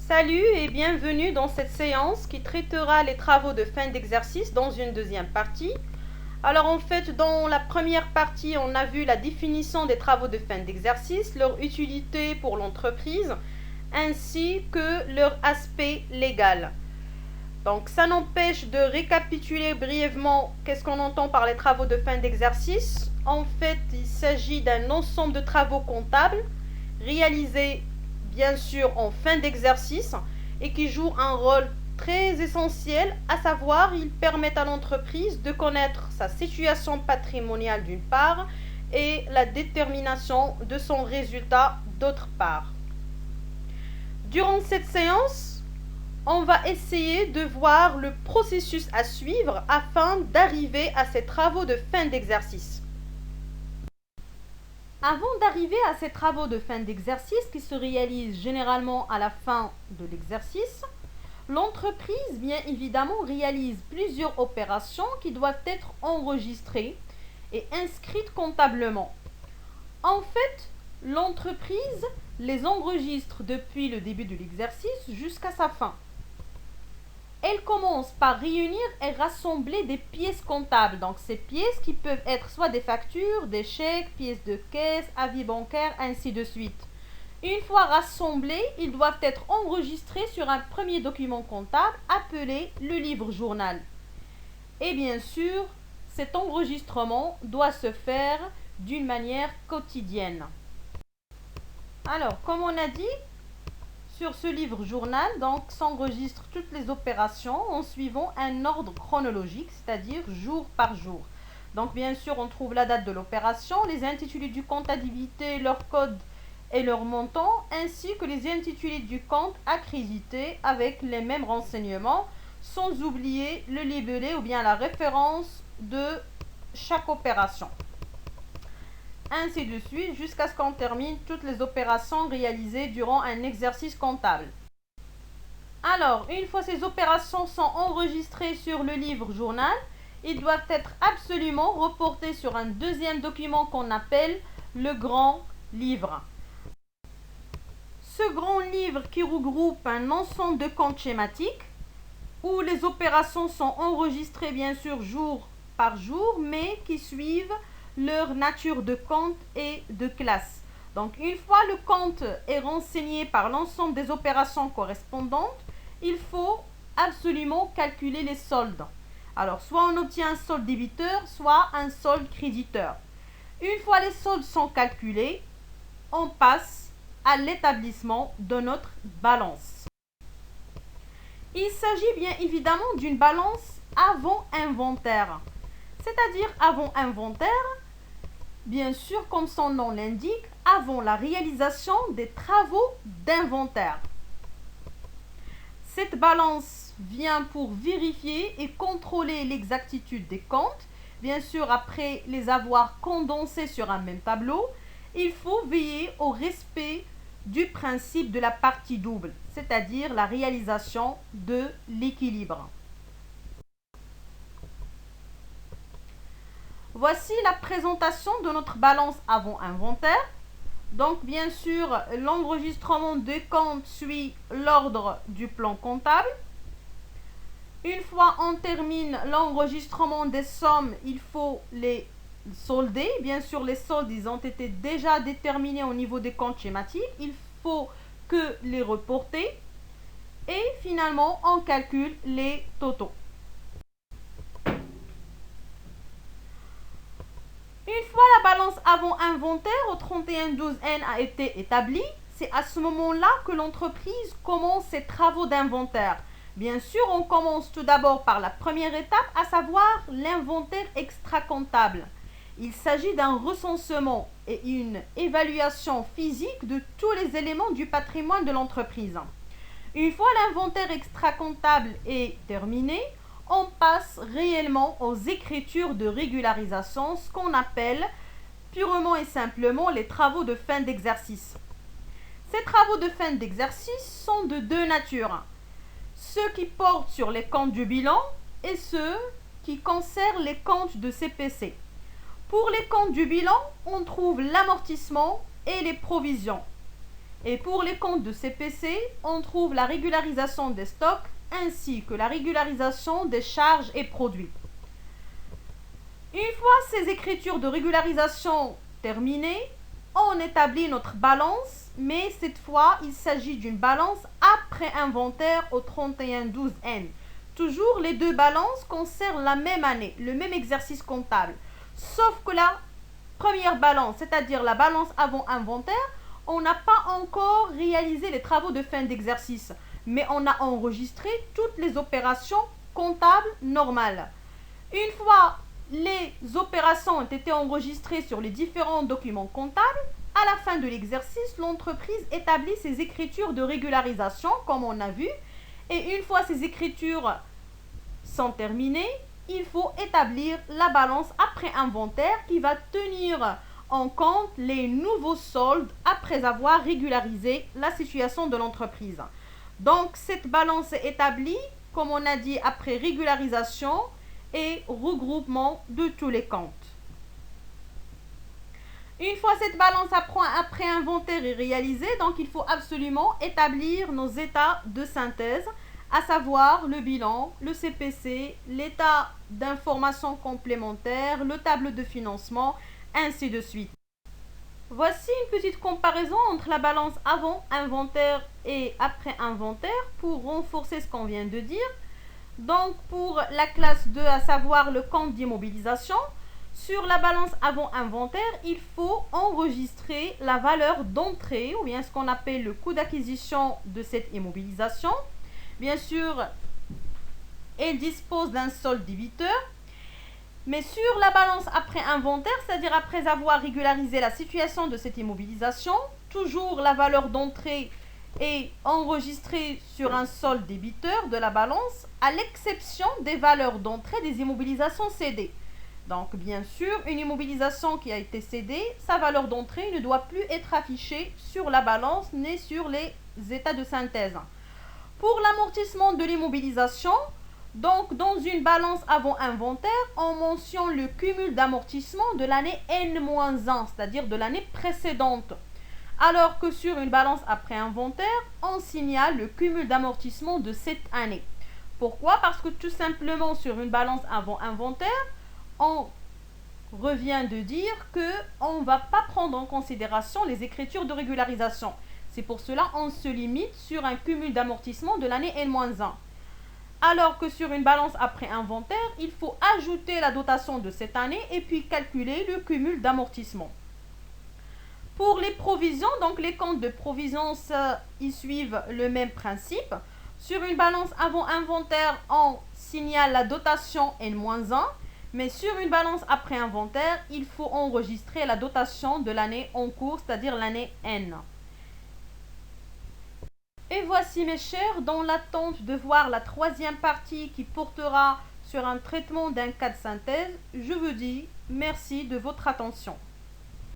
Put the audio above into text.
Salut et bienvenue dans cette séance qui traitera les travaux de fin d'exercice dans une deuxième partie. Alors en fait, dans la première partie, on a vu la définition des travaux de fin d'exercice, leur utilité pour l'entreprise, ainsi que leur aspect légal. Donc ça n'empêche de récapituler brièvement qu'est-ce qu'on entend par les travaux de fin d'exercice. En fait, il s'agit d'un ensemble de travaux comptables réalisés bien sûr en fin d'exercice et qui jouent un rôle très essentiel, à savoir ils permettent à l'entreprise de connaître sa situation patrimoniale d'une part et la détermination de son résultat d'autre part. Durant cette séance, on va essayer de voir le processus à suivre afin d'arriver à ces travaux de fin d'exercice. Avant d'arriver à ces travaux de fin d'exercice qui se réalisent généralement à la fin de l'exercice, l'entreprise, bien évidemment, réalise plusieurs opérations qui doivent être enregistrées et inscrites comptablement. En fait, l'entreprise les enregistre depuis le début de l'exercice jusqu'à sa fin. Elle commence par réunir et rassembler des pièces comptables. Donc ces pièces qui peuvent être soit des factures, des chèques, pièces de caisse, avis bancaires, ainsi de suite. Une fois rassemblées, ils doivent être enregistrés sur un premier document comptable appelé le livre-journal. Et bien sûr, cet enregistrement doit se faire d'une manière quotidienne. Alors, comme on a dit, sur ce livre-journal, donc, s'enregistrent toutes les opérations en suivant un ordre chronologique, c'est-à-dire jour par jour. Donc, bien sûr, on trouve la date de l'opération, les intitulés du compte à débiter, leur code et leur montant, ainsi que les intitulés du compte accrédité avec les mêmes renseignements, sans oublier le libellé ou bien la référence de chaque opération. Ainsi de suite, jusqu'à ce qu'on termine toutes les opérations réalisées durant un exercice comptable. Alors, une fois ces opérations sont enregistrées sur le livre-journal, ils doivent être absolument reportés sur un deuxième document qu'on appelle le grand livre. Ce grand livre qui regroupe un ensemble de comptes schématiques où les opérations sont enregistrées bien sûr jour par jour, mais qui suivent leur nature de compte et de classe. Donc une fois le compte est renseigné par l'ensemble des opérations correspondantes, il faut absolument calculer les soldes. Alors soit on obtient un solde débiteur, soit un solde créditeur. Une fois les soldes sont calculés, on passe à l'établissement de notre balance. Il s'agit bien évidemment d'une balance avant inventaire. C'est-à-dire avant inventaire, bien sûr, comme son nom l'indique, avant la réalisation des travaux d'inventaire. Cette balance vient pour vérifier et contrôler l'exactitude des comptes. Bien sûr, après les avoir condensés sur un même tableau, il faut veiller au respect du principe de la partie double, c'est-à-dire la réalisation de l'équilibre. Voici la présentation de notre balance avant inventaire. Donc bien sûr, l'enregistrement des comptes suit l'ordre du plan comptable. Une fois on termine l'enregistrement des sommes, il faut les solder. Bien sûr, les soldes ils ont été déjà déterminés au niveau des comptes schématiques. Il faut que les reporter. Et finalement, on calcule les totaux. Une fois la balance avant inventaire au 31/12/N a été établie, c'est à ce moment-là que l'entreprise commence ses travaux d'inventaire. Bien sûr, on commence tout d'abord par la première étape, à savoir l'inventaire extra-comptable. Il s'agit d'un recensement et une évaluation physique de tous les éléments du patrimoine de l'entreprise. Une fois l'inventaire extra-comptable est terminé, on passe réellement aux écritures de régularisation, ce qu'on appelle purement et simplement les travaux de fin d'exercice. Ces travaux de fin d'exercice sont de deux natures. Ceux qui portent sur les comptes du bilan et ceux qui concernent les comptes de CPC. Pour les comptes du bilan, on trouve l'amortissement et les provisions. Et pour les comptes de CPC, on trouve la régularisation des stocks ainsi que la régularisation des charges et produits. Une fois ces écritures de régularisation terminées, on établit notre balance, mais cette fois, il s'agit d'une balance après inventaire au 31/12N. Toujours les deux balances concernent la même année, le même exercice comptable. Sauf que la première balance, c'est-à-dire la balance avant inventaire, on n'a pas encore réalisé les travaux de fin d'exercice, mais on a enregistré toutes les opérations comptables normales. Une fois les opérations ont été enregistrées sur les différents documents comptables, à la fin de l'exercice, l'entreprise établit ses écritures de régularisation, comme on a vu, et une fois ces écritures sont terminées, il faut établir la balance après inventaire qui va tenir en compte les nouveaux soldes après avoir régularisé la situation de l'entreprise. Donc, cette balance est établie, comme on a dit, après régularisation et regroupement de tous les comptes. Une fois cette balance après inventaire est réalisée, donc il faut absolument établir nos états de synthèse, à savoir le bilan, le CPC, l'état d'information complémentaire, le tableau de financement, ainsi de suite. Voici une petite comparaison entre la balance avant inventaire et après inventaire pour renforcer ce qu'on vient de dire. Donc pour la classe 2, à savoir le compte d'immobilisation, sur la balance avant inventaire, il faut enregistrer la valeur d'entrée ou bien ce qu'on appelle le coût d'acquisition de cette immobilisation. Bien sûr, elle dispose d'un solde débiteur. Mais sur la balance après inventaire, c'est-à-dire après avoir régularisé la situation de cette immobilisation, toujours la valeur d'entrée est enregistrée sur un solde débiteur de la balance, à l'exception des valeurs d'entrée des immobilisations cédées. Donc, bien sûr, une immobilisation qui a été cédée, sa valeur d'entrée ne doit plus être affichée sur la balance ni sur les états de synthèse. Pour l'amortissement de l'immobilisation, donc dans une balance avant inventaire, on mentionne le cumul d'amortissement de l'année N-1, c'est-à-dire de l'année précédente. Alors que sur une balance après inventaire, on signale le cumul d'amortissement de cette année. Pourquoi? Parce que tout simplement sur une balance avant inventaire, on revient de dire qu'on ne va pas prendre en considération les écritures de régularisation. C'est pour cela qu'on se limite sur un cumul d'amortissement de l'année N-1. Alors que sur une balance après inventaire, il faut ajouter la dotation de cette année et puis calculer le cumul d'amortissement. Pour les provisions, donc les comptes de provisions, ils suivent le même principe. Sur une balance avant inventaire, on signale la dotation N-1, mais sur une balance après inventaire, il faut enregistrer la dotation de l'année en cours, c'est-à-dire l'année N. Et voici mes chers, dans l'attente de voir la troisième partie qui portera sur un traitement d'un cas de synthèse, je vous dis merci de votre attention.